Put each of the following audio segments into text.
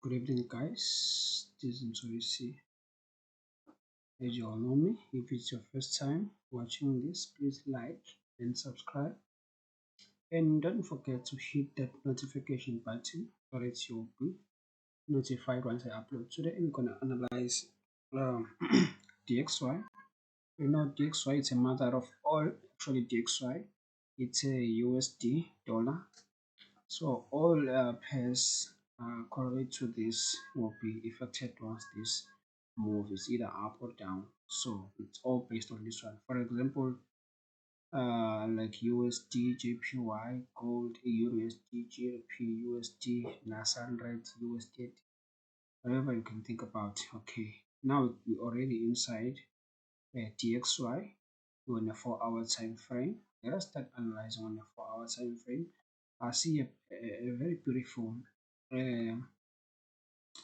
Good evening, guys. This is Indecis. As you all know me, if it's your first time watching this, please like and subscribe. And don't forget to hit that notification button so that you'll be notified once I upload. Today, we're going to analyze um, DXY. You know, DXY is a mother of all, actually, DXY. It's a USD dollar. So all pairs correlate to this will be affected once this move is either up or down. So it's all based on this one. For example, like USD, JPY, gold, USD, GBP, USD, NASDAQ, USD, whatever you can think about. Okay, now we're already inside DXY on a 4-hour time frame. Let us start analyzing on a 4-hour time frame. I see a very beautiful uh,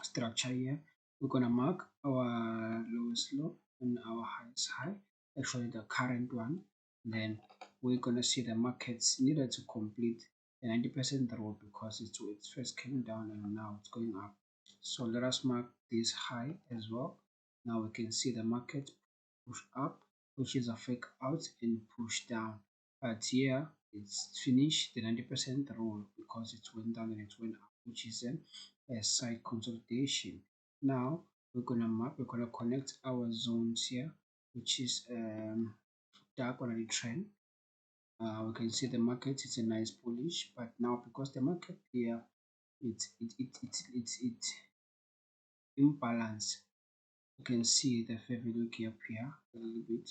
structure here. We're gonna mark our lowest low and our highest high, actually the current one. Then we're gonna see the markets needed to complete the 90% rule because it's first came down and now it's going up. So let us mark this high as well. Now we can see the market push up, which is a fake out, and push down. But here it's finished the 90% rule because it went down and it went up, which is a side consolidation. Now we're gonna connect our zones here, which is dark on the trend. We can see the market is a nice bullish, but now because the market here it's imbalance, you can see the fair value gap here a little bit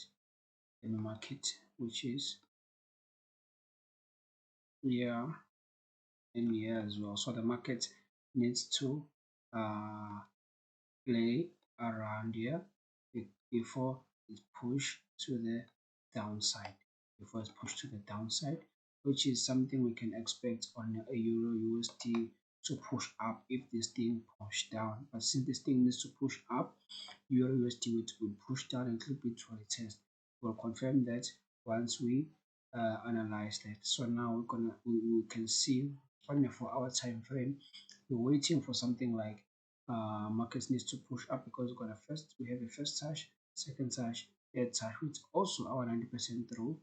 in the market, which is here and here as well. So the market needs to uh, play around here before it push to the downside, which is something we can expect on a Euro USD to push up if this thing push down. But since this thing needs to push up, Euro USD will push down a little bit to retest. We'll confirm that once we analyze that. So now we can see on a 4-hour time frame, we're waiting for something like markets needs to push up because we have a first touch, second touch, third touch, which also our 90% rule.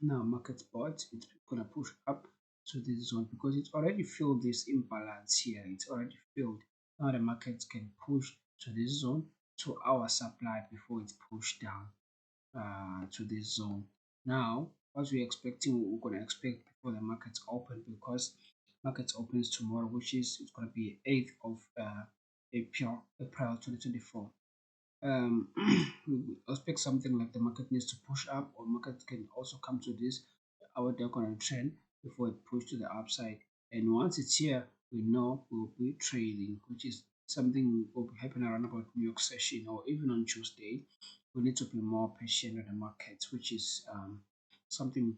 Now market spot, it's gonna push up to this zone because it's already filled this imbalance here. It's already filled. Now the market can push to this zone to our supply before it's pushed down to this zone. Now, what we're gonna expect before the markets open, because markets opens tomorrow, which is it's gonna be 8th of April 2024. We expect something like the market needs to push up, or market can also come to this our diagonal trend before it push to the upside. And once it's here, we know we'll be trading, which is something will be happening around about New York session or even on Tuesday. We need to be more patient with the market, which is something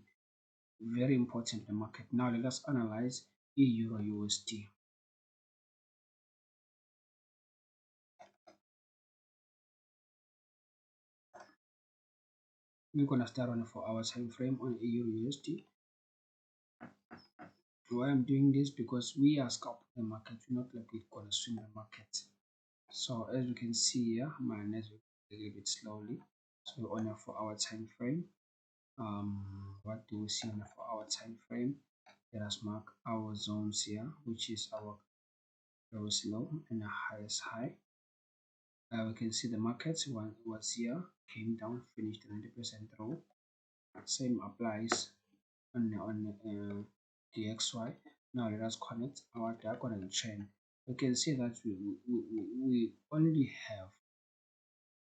very important in the market. Now let us analyze Euro USD. We're gonna start on a 4-hour time frame on Euro USD. Why I'm doing this, because we are scalping the market, we're not like we're gonna swing the market. So as you can see here, my network a little bit slowly. So on a 4-hour time frame, what do we see on a 4-hour time frame? Let us mark our zones here, which is our lowest low and the highest high. We can see the market was here, came down, finished the 90% row. Same applies on the DXY. Now let us connect our diagonal trend. We can see that we only have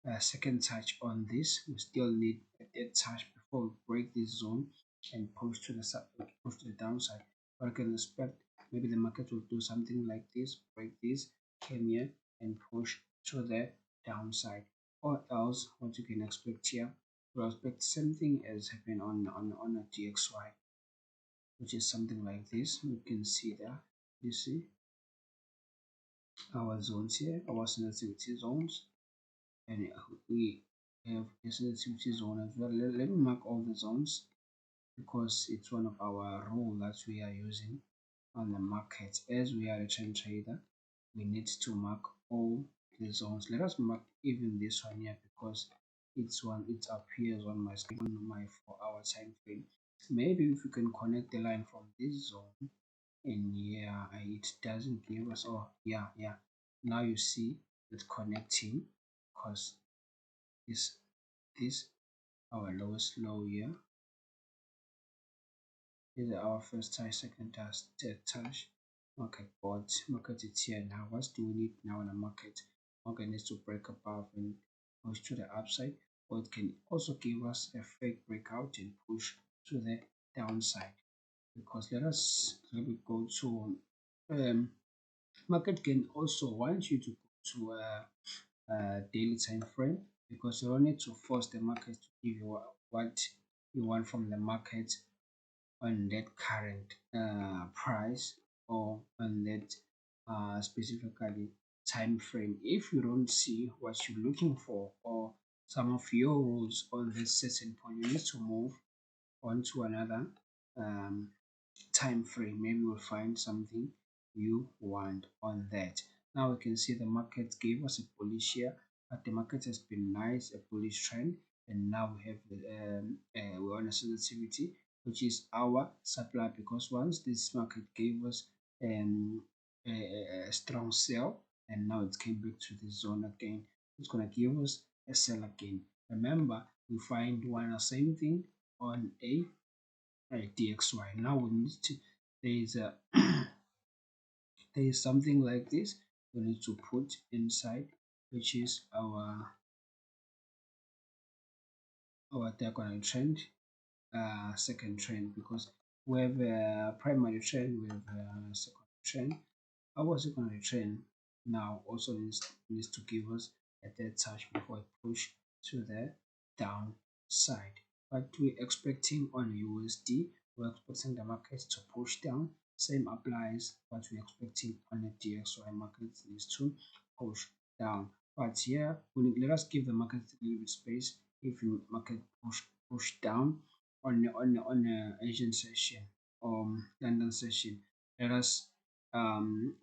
a second touch on this. We still need a third touch before we break this zone and push to the downside. But I can expect maybe the market will do something like this, break this, came here and push to the downside. Or else what you can expect here, we'll expect something as happened on a DXY, which is something like this. You can see there, you see our zones here, our sensitivity zones, and we have a sensitivity zone as well. Let me mark all the zones because it's one of our rule that we are using on the market as we are a trend trader. we need to mark all the zones. Let us mark even this one here because it appears on my screen on my 4 hour time frame. Maybe if we can connect the line from this zone and yeah, it doesn't give us, oh yeah, now you see it connecting because this our lowest low here is our first touch, second touch, third touch. Market bought, market is here now. What do we need now in the market? Market needs to break above and push to the upside, or it can also give us a fake breakout and push to the downside. Because let me go to market can also want you to go to a daily time frame because you don't need to force the market to give you what you want from the market on that current price or on that specifically time frame. If you don't see what you're looking for or some of your rules on this certain point, you need to move on to another um, time frame. Maybe we'll find something you want on that. Now we can see the market gave us a bullish here, but the market has been nice, a bullish trend, and now we have we're on a sensitivity, which is our supply, because once this market gave us a strong sell, and now it came back to the zone again, it's gonna give us a sell again. Remember, we find one the same thing on a DXY. Now we need to, there is a there is something like this we need to put inside, which is our diagonal trend, second trend, because we have a primary trend, we have a secondary trend. Our secondary trend now also needs to give us a dead touch before it push to the downside. But we're expecting on USD, we're expecting the market to push down. Same applies, but we're expecting on the DXY market needs to push down. But here, let us give the market a little bit space. If you market push down on the Asian session or London session, let us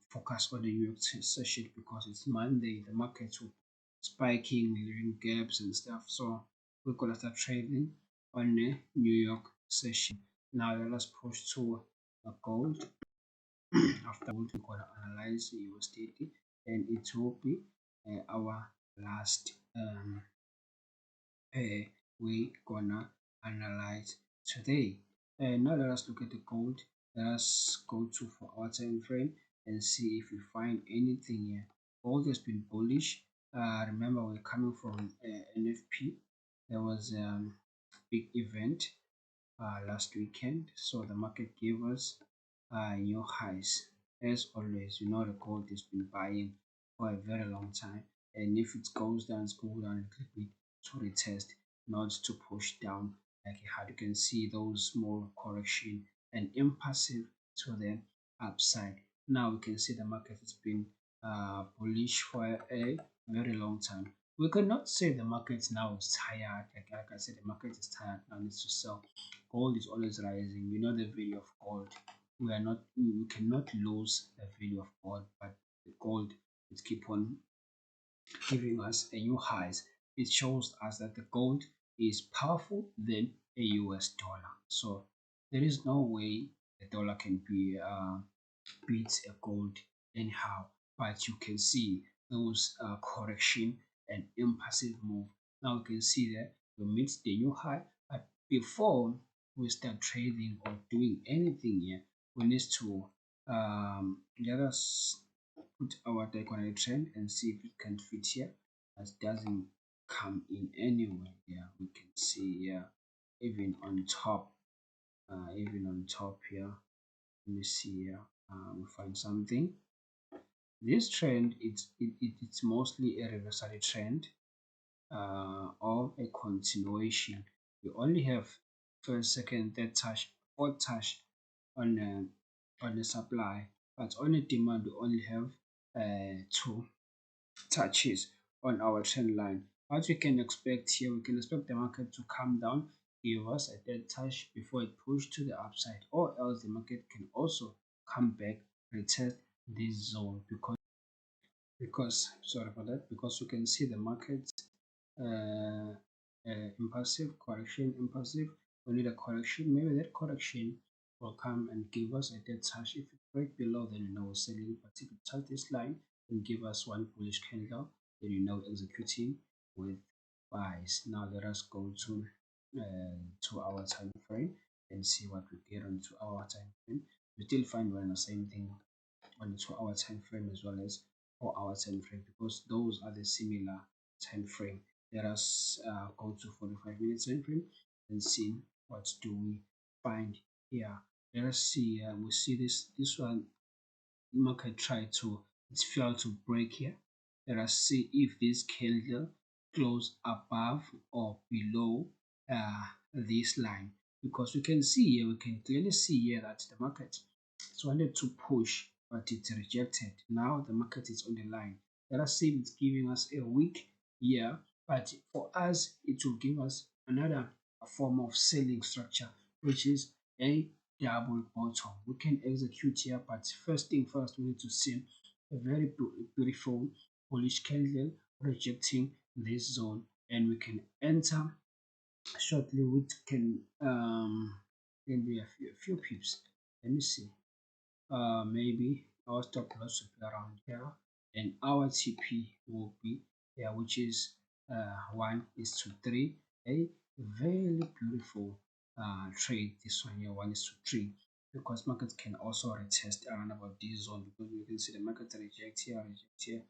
focus on the New York session because it's Monday. The markets will spiking, leaving gaps and stuff. So we're gonna start trading on the New York session. Now let us push to a gold. After gold, we're gonna analyze the USDT, and it will be our last pair we gonna analyze today. And now let us look at the gold. Let us go to for our time frame and see if we find anything here. Gold has been bullish. Remember, we're coming from NFP. There was a big event last weekend, so the market gave us new highs. As always, you know the gold has been buying for a very long time, and if it goes down, it's go down a little bit to retest, not to push down. Like how you can see those small correction and impassive to the upside. Now we can see the market has been bullish for a very long time. We cannot say the market now is tired. Like I said, the market is tired now, needs to sell. Gold is always rising. We know the value of gold. We cannot lose the value of gold, but the gold is keep on giving us a new highs. It shows us that the gold is powerful than a US dollar. So there is no way the dollar can be beat a gold anyhow, but you can see those correction and impassive move. Now you can see that we meet the new high, but before we start trading or doing anything here, we need to let us put our diagonal trend and see if it can fit here. As doesn't come in anywhere. Yeah, we can see here even on top, here. Let me see here. We find something. This trend, it's mostly a reversal trend or a continuation. We only have first, second, third touch, fourth touch on the supply, but on the demand we only have two touches on our trend line. What we can expect here, we can expect the market to come down, give us a dead touch before it push to the upside, or else the market can also come back, retest this zone, because because, sorry for that, because you can see the market uh, impulsive correction, impulsive. We need a correction. Maybe that correction will come and give us a dead touch. If it break below, then you know selling. But if it touch this line and give us one bullish candle, then you know executing with buys. Now let us go to our time frame and see what we get on 2 hour time frame. We still find one the same thing on the 2 hour time frame as well as 4 hour time frame, because those are the similar time frame. Let us go to 45 minutes time frame and see what do we find here. Let us see. We see this one market try to, it failed to break here. Let us see if this candle close above or below this line, because we can see here, we can clearly see here that the market it's wanted to push, but it's rejected. Now the market is on the line. Let us see if it's giving us a week here, but for us it will give us another form of selling structure, which is a double bottom. We can execute here, but first thing first, we need to see a very beautiful bullish candle rejecting this zone, and we can enter shortly. We can be a few pips. Let me see. Maybe our stop loss will be around here, and our TP will be here, which is 1:3. A very beautiful trade. This one here, 1:3, because markets can also retest around about this zone, because you can see the market reject here,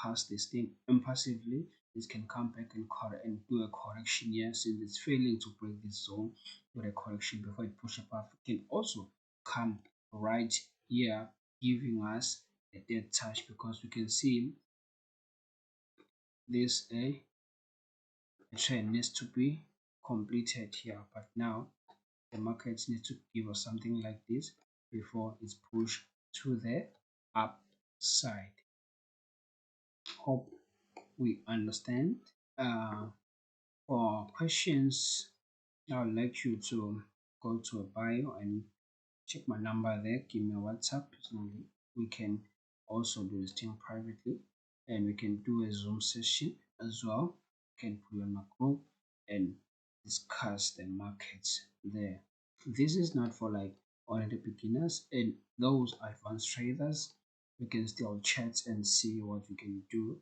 pass this thing impulsively. It can come back and do a correction here, since it's failing to break this zone, do a correction before it push above. It can also come right here, giving us a dead touch, because we can see this a trend needs to be completed here, but now the market needs to give us something like this before it's pushed to the upside. Hope we understand. For questions, I would like you to go to a bio and check my number there. Give me a WhatsApp personally. We can also do this thing privately, and we can do a Zoom session as well. We can put you on my group and discuss the markets there. This is not for like only the beginners and those advanced traders. We can still chat and see what we can do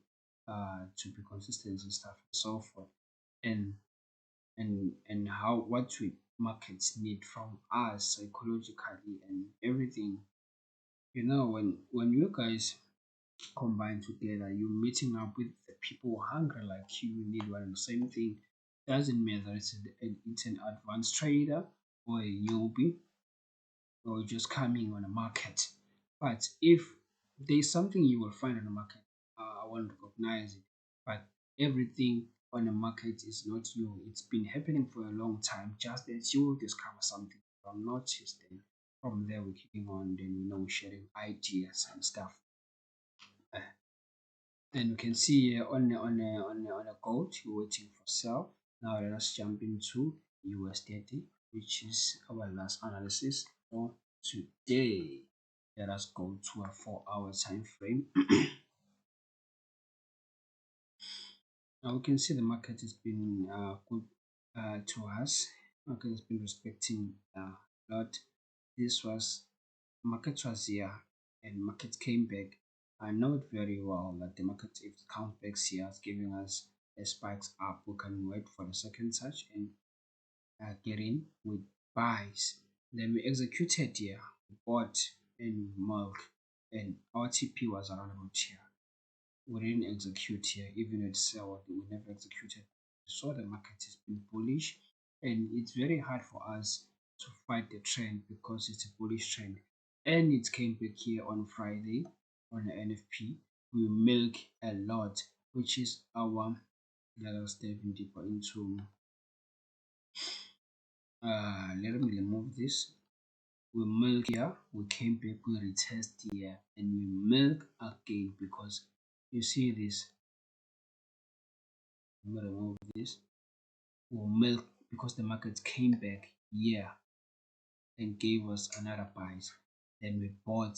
to be consistent and stuff and so forth. And how what we markets need from us psychologically and everything. You know, when you guys combine together, you're meeting up with the people hungry like you, need one and the same thing. Doesn't matter it's an advanced trader or a newbie or just coming on the market. But if there's something you will find on the market, I won't recognize it. But everything on the market is not new. It's been happening for a long time. Just that you will discover something from notice, then from there we're keeping on, then sharing ideas and stuff. Uh, then you can see here on a gold, you're waiting for sell. Now let us jump into USDT, which is our last analysis for today. Let us go to a 4-hour time frame. Now we can see the market has been good to us. Market has been respecting a lot. This was market was here and market came back. I know it very well that the market, if it comes back here, is giving us a spikes up. We can wait for the second touch and get in with buys. Then we executed here, bought and milk, and our TP was around about here. We didn't execute here, even at sell, we never executed. So the market has been bullish, and it's very hard for us to fight the trend because it's a bullish trend. And it came back here on Friday on the NFP. We milk a lot, which is our, let us dive in deeper into let me remove this. We milk here, we came back, we retest here, and we milk again, because you see this. I'm gonna remove this. We'll milk because the market came back here and gave us another buys. Then we bought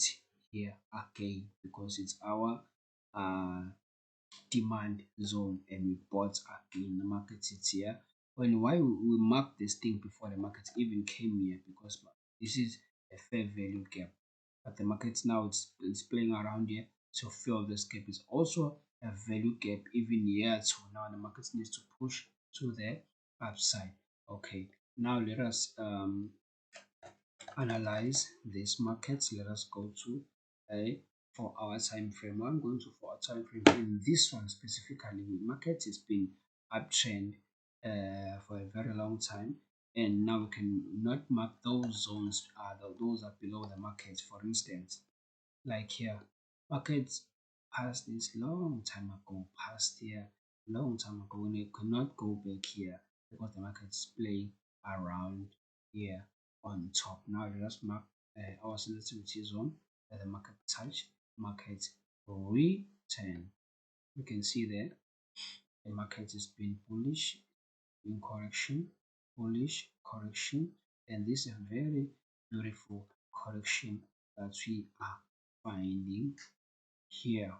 here again because it's our uh, demand zone, and we bought again. The market is here. When why we marked this thing before the market even came here, because this is a fair value gap, but the market now it's playing around here to fill this gap. Is also a value gap even here, so now the market needs to push to the upside. Okay, now let us analyze this market. Let us go to a 4-hour time frame. I'm going to 4-hour time frame. In this one specifically, the market has been uptrend for a very long time, and now we can not mark those zones. Those are below the market. For instance, like here, markets passed this long time ago, past here long time ago, and you cannot go back here because the market is playing around here on top. Now let us mark our sensitivity zone that the market touch, market return. You can see there the market is being bullish in correction, bullish correction, and this is a very beautiful correction that we are finding here.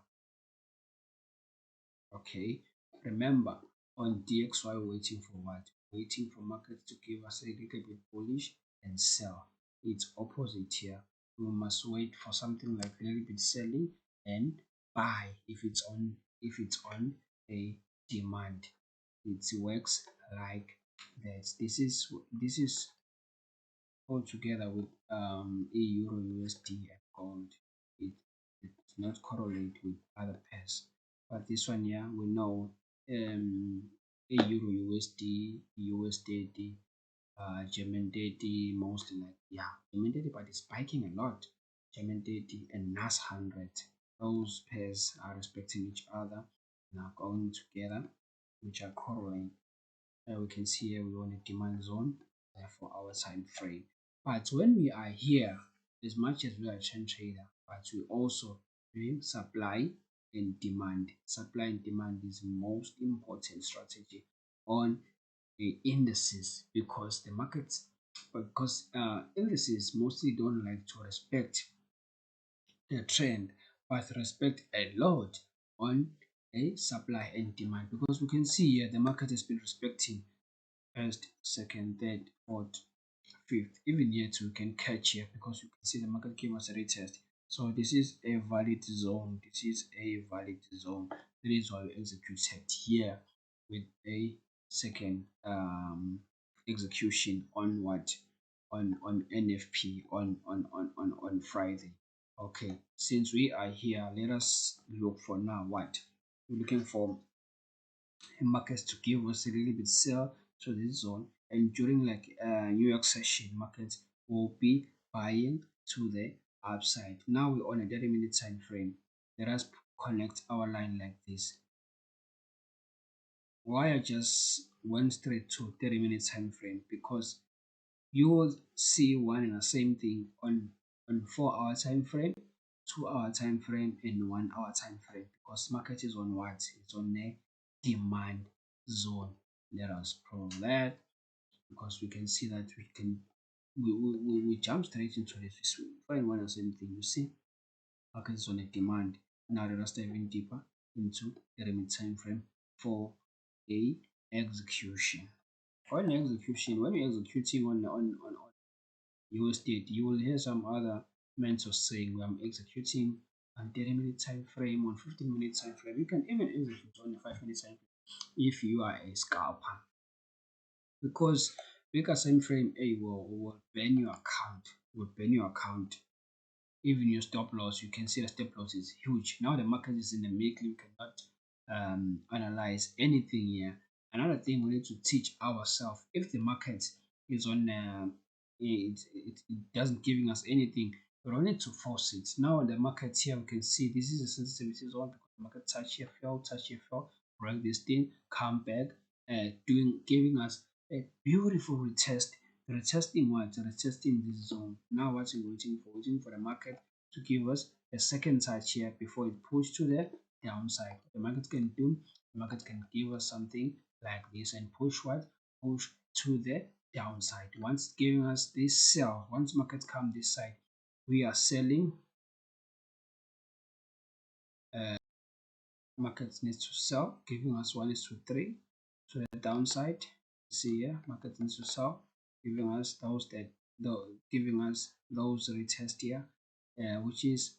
Okay, remember on DXY we're waiting for what? Waiting for market to give us a little bit bullish and sell. It's opposite here. We must wait for something like a little bit selling and buy if it's on a demand. It works like that. This is all together with a euro USD and gold. It it's not correlate with other pairs, but this one, yeah, we know a euro USD, USD, German Daddy, mostly like, yeah, German Daddy, but it's spiking a lot. German Daddy and NAS 100, those pairs are respecting each other, now going together, which are correlating. We can see here we want a demand zone for our time frame. But when we are here, as much as we are a trend trader, but we also doing supply and demand. Supply and demand is the most important strategy on the indices, because the markets, because indices mostly don't like to respect the trend, but respect a lot on a supply and demand, because we can see here the market has been respecting first, second, third, fourth, fifth. Even yet we can catch here because you can see the market gave us a retest. So this is a valid zone. This is a valid zone. That is why we executed here with a second execution on what? On NFP on Friday. Okay, since we are here, let us look for now what? We're looking for markets to give us a little bit sell to this zone, and during like New York session, markets will be buying to the upside. Now we're on a 30-minute time frame. Let us connect our line like this. Why I just went straight to 30-minute time frame? Because you will see one and the same thing on 4-hour time frame, 2-hour time frame, and 1-hour time frame, because market is on what? It's on a demand zone. Let us prove that, because we can see that we jump straight into this. We find one and the same thing. You see, market is on a demand. Now let us dive in deeper into the remit time frame for a execution. For an execution, when you're executing on USD, you will hear some other mentors saying, I'm executing on 30-minute time frame, on 15-minute time frame. You can even execute on a 5-minute time frame if you are a scalper, because bigger time frame A will ban your account, will ban your account. Even your stop loss, you can see the stop loss is huge. Now the market is in the making, you cannot analyze anything here. Another thing we need to teach ourselves, if the market is on it doesn't giving us anything, we don't need to force it. Now the market here, we can see this is a sensitivity zone, because the market touch here, fell, break this thing, come back, giving us a beautiful retest. Retesting what? Retesting this zone. Now what we're waiting for? Waiting for the market to give us a second touch here before it push to the downside. The market can do, the market can give us something like this and push what? Push to the downside. Once giving us this sell, once market come this side, we are selling market needs to sell, giving us 1:3 to the downside. See here, market needs to sell, giving us giving us those retest here, which is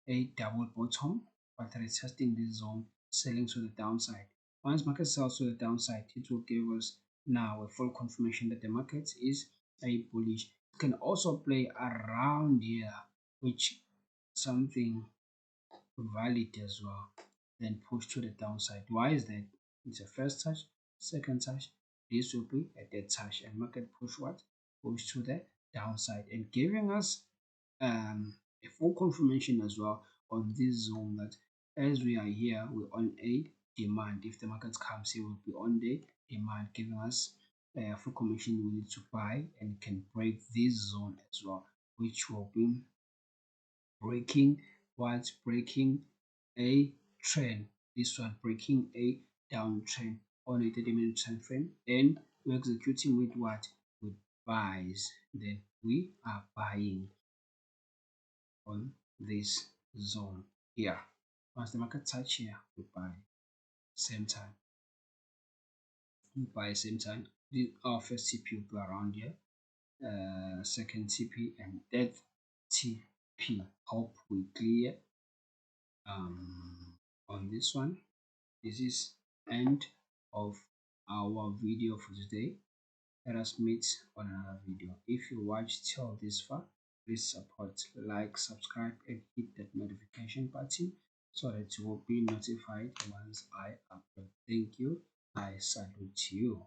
a double bottom, but retesting this zone, selling to the downside. Once market sells to the downside, it will give us now a full confirmation that the market is a bullish. It can also play around here, which something valid as well, then push to the downside. Why is that? It's a first touch, second touch, this will be a dead touch, and market push what? Push to the downside, and giving us a full confirmation as well on this zone that as we are here, we're on a demand. If the market comes here, we'll be on the demand, giving us a full confirmation we need to buy and can break this zone as well, which will be breaking breaking a trend. This one breaking a downtrend on a 30-minute time frame, and we're executing with what? With buys. Then we are buying on this zone here. Once the market touch here, we buy same time. We buy same time. Our first TP will be around here, second TP, and third TP. Hope we clear on this one. This is end of our video for today. Let us meet on another video. If you watched till this far, please support, like, subscribe, and hit that notification button so that you will be notified once I upload. Thank you. I salute you.